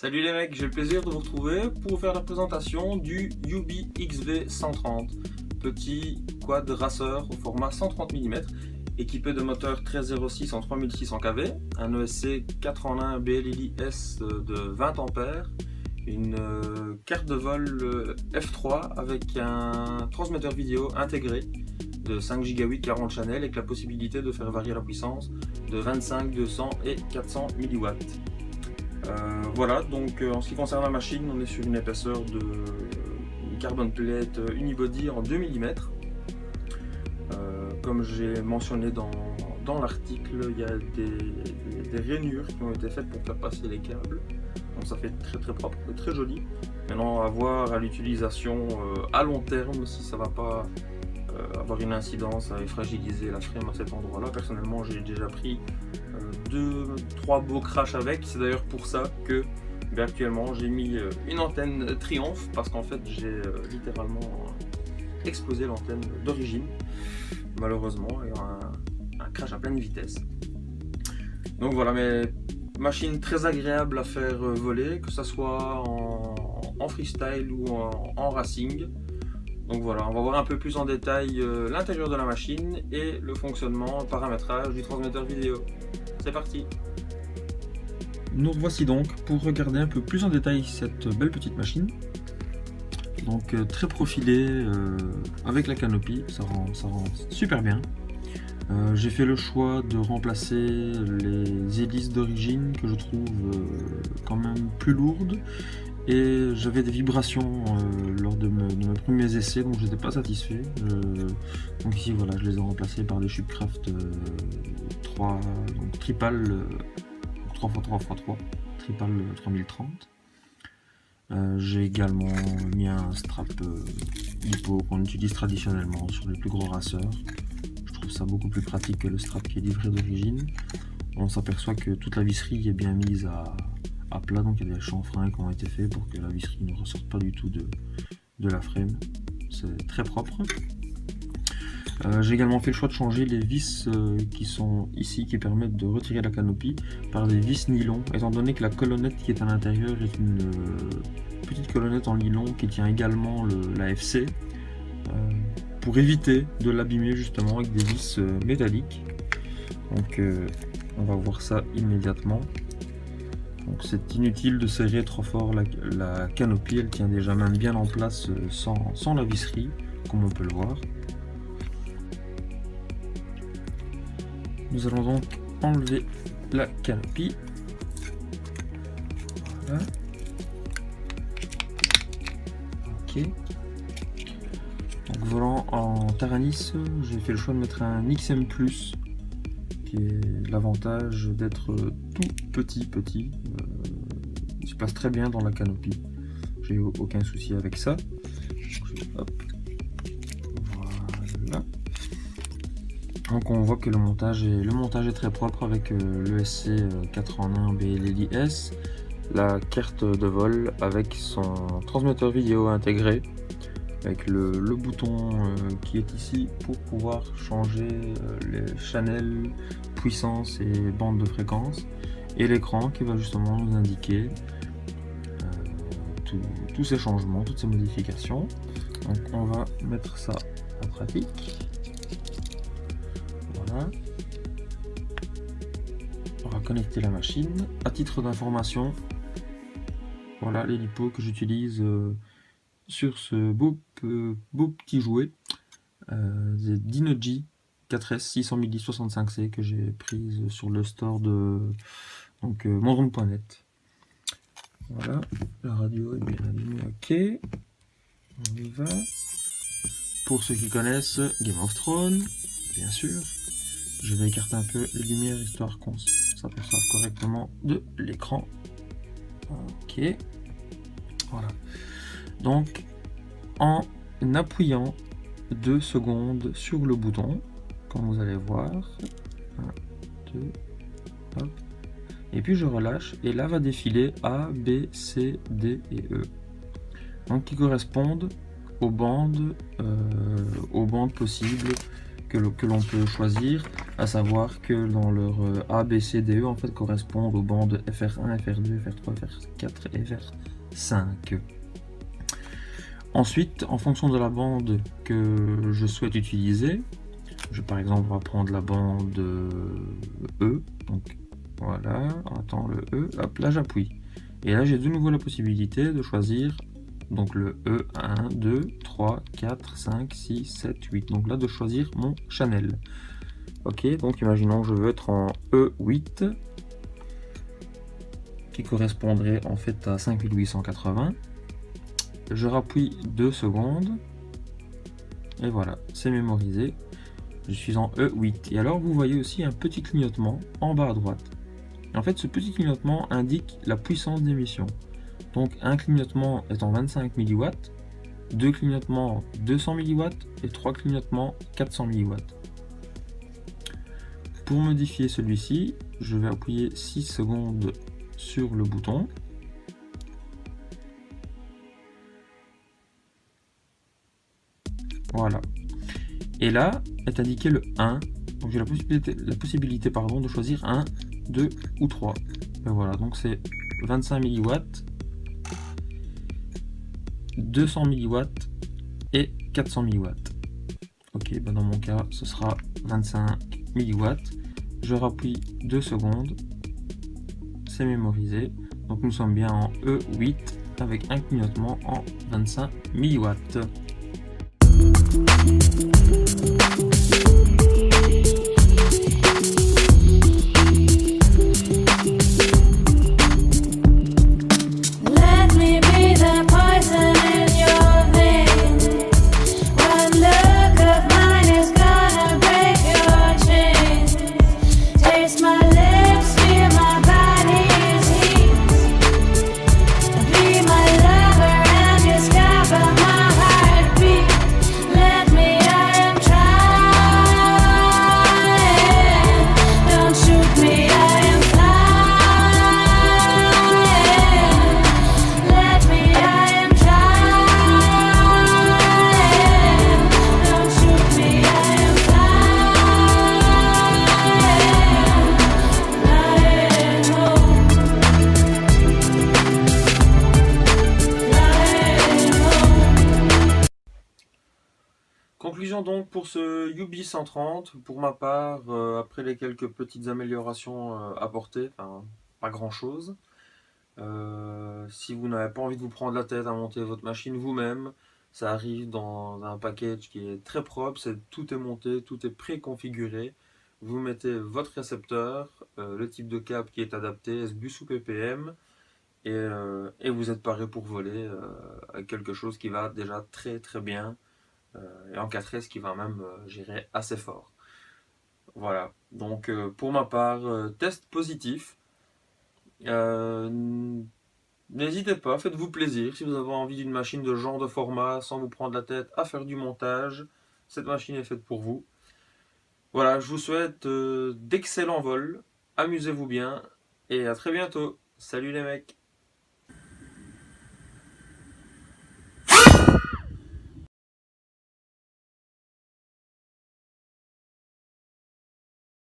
Salut les mecs, j'ai le plaisir de vous retrouver pour vous faire la présentation du Yubi XV130, petit quad racer au format 130 mm, équipé de moteur 1306 en 3600 kV, un ESC 4 en 1 BLILI S de 20 A, une carte de vol F3 avec un transmetteur vidéo intégré de 5 Go 40 channels avec la possibilité de faire varier la puissance de 25, 200 et 400 mW. Voilà, donc en ce qui concerne la machine, on est sur une épaisseur de carbon plate unibody en 2 mm. Comme j'ai mentionné dans l'article, il y a des rainures qui ont été faites pour faire passer les câbles. Donc ça fait très propre, très joli. Maintenant, à voir à l'utilisation à long terme si ça va pas avoir une incidence à fragiliser la frame à cet endroit-là. Personnellement, j'ai déjà pris 2-3 beaux crashs avec. C'est d'ailleurs pour ça que actuellement j'ai mis une antenne Triomphe, parce qu'en fait j'ai littéralement explosé l'antenne d'origine, malheureusement, et un crash à pleine vitesse. Donc voilà, mais machine très agréable à faire voler, que ce soit en freestyle ou en racing. Donc voilà, on va voir un peu plus en détail l'intérieur de la machine et le fonctionnement, le paramétrage du transmetteur vidéo. C'est parti! Nous revoici donc pour regarder un peu plus en détail cette belle petite machine. Donc très profilée avec la canopie, ça rend super bien. J'ai fait le choix de remplacer les hélices d'origine que je trouve quand même plus lourdes. Et j'avais des vibrations lors de mes premiers essais, donc je n'étais pas satisfait. Donc ici voilà, je les ai remplacés par des Shipcraft 3, donc Tripal 3x3x3, Tripal 3030. J'ai également mis un strap hippo qu'on utilise traditionnellement sur les plus gros racers. Je trouve ça beaucoup plus pratique que le strap qui est livré d'origine. On s'aperçoit que toute la visserie est bien mise à plat, donc il y a des chanfreins qui ont été faits pour que la visserie ne ressorte pas du tout de la frame. C'est très propre. J'ai également fait le choix de changer les vis qui sont ici, qui permettent de retirer la canopie, par des vis nylon, étant donné que la colonnette qui est à l'intérieur est une petite colonnette en nylon qui tient également la FC, pour éviter de l'abîmer justement avec des vis métalliques. Donc on va voir ça immédiatement. Donc c'est inutile de serrer trop fort la canopie, elle tient déjà même bien en place sans la visserie, comme on peut le voir. Nous allons donc enlever la canopie. Voilà. Ok. Donc volant en Taranis, j'ai fait le choix de mettre un XM+, qui est l'avantage d'être tout petit. Il se passe très bien dans la canopie. J'ai eu aucun souci avec ça. Hop. Voilà. Donc on voit que le montage est très propre avec l'ESC 4 en 1 BLILI S, la carte de vol avec son transmetteur vidéo intégré, avec le bouton qui est ici pour pouvoir changer les channels, puissance et bande de fréquence, et l'écran qui va justement nous indiquer tous ces changements, toutes ces modifications. Donc on va mettre ça en pratique. Voilà. On va connecter la machine. À titre d'information, voilà les lipos que j'utilise sur ce beau petit jouet, des Dinoji 4S 600 milli 65C que j'ai prise sur le store de mondrone.net. Voilà, la radio est bien allumée, ok. On y va. Pour ceux qui connaissent Game of Thrones, bien sûr, je vais écarter un peu les lumières histoire qu'on s'aperçoive correctement de l'écran. Ok, voilà. Donc, en appuyant 2 secondes sur le bouton, comme vous allez voir, 1, 2, hop, et puis je relâche, et là va défiler A, B, C, D et E, donc qui correspondent aux bandes possibles que l'on peut choisir à savoir que dans leur A, B, C, D, E en fait correspondent aux bandes FR1, FR2, FR3, FR4 et FR5. Ensuite, en fonction de la bande que je souhaite utiliser, je vais par exemple prendre la bande E, donc voilà, attends le E, hop là j'appuie. Et là j'ai de nouveau la possibilité de choisir donc le E, 1, 2, 3, 4, 5, 6, 7, 8. Donc là de choisir mon channel. Ok, donc imaginons que je veux être en E8, qui correspondrait en fait à 5880. Je rappuie 2 secondes, et voilà, c'est mémorisé. Je suis en E8. Et alors vous voyez aussi un petit clignotement en bas à droite. En fait, ce petit clignotement indique la puissance d'émission. Donc un clignotement est en 25 mW, deux clignotements 200 mW et trois clignotements 400 mW. Pour modifier celui-ci, je vais appuyer 6 secondes sur le bouton. Voilà. Et là est indiqué le 1. Donc j'ai la possibilité de choisir 1, 2 ou 3. Et voilà, donc c'est 25 mW, 200 mW et 400 mW. Ok, ben dans mon cas, ce sera 25 mW. Je rappuie 2 secondes. C'est mémorisé. Donc nous sommes bien en E8 avec un clignotement en 25 mW. Conclusion donc pour ce UB 130, pour ma part, après les quelques petites améliorations apportées, enfin pas grand chose. Si vous n'avez pas envie de vous prendre la tête à monter votre machine vous-même, ça arrive dans un package qui est très propre, tout est monté, tout est préconfiguré. Vous mettez votre récepteur, le type de câble qui est adapté, SBUS ou PPM, et vous êtes paré pour voler avec quelque chose qui va déjà très très bien. Et en 4S qui va même gérer assez fort. Voilà, donc pour ma part, test positif. N'hésitez pas, faites-vous plaisir. Si vous avez envie d'une machine de genre de format, sans vous prendre la tête à faire du montage, cette machine est faite pour vous. Voilà, je vous souhaite d'excellents vols, amusez-vous bien, et à très bientôt. Salut les mecs!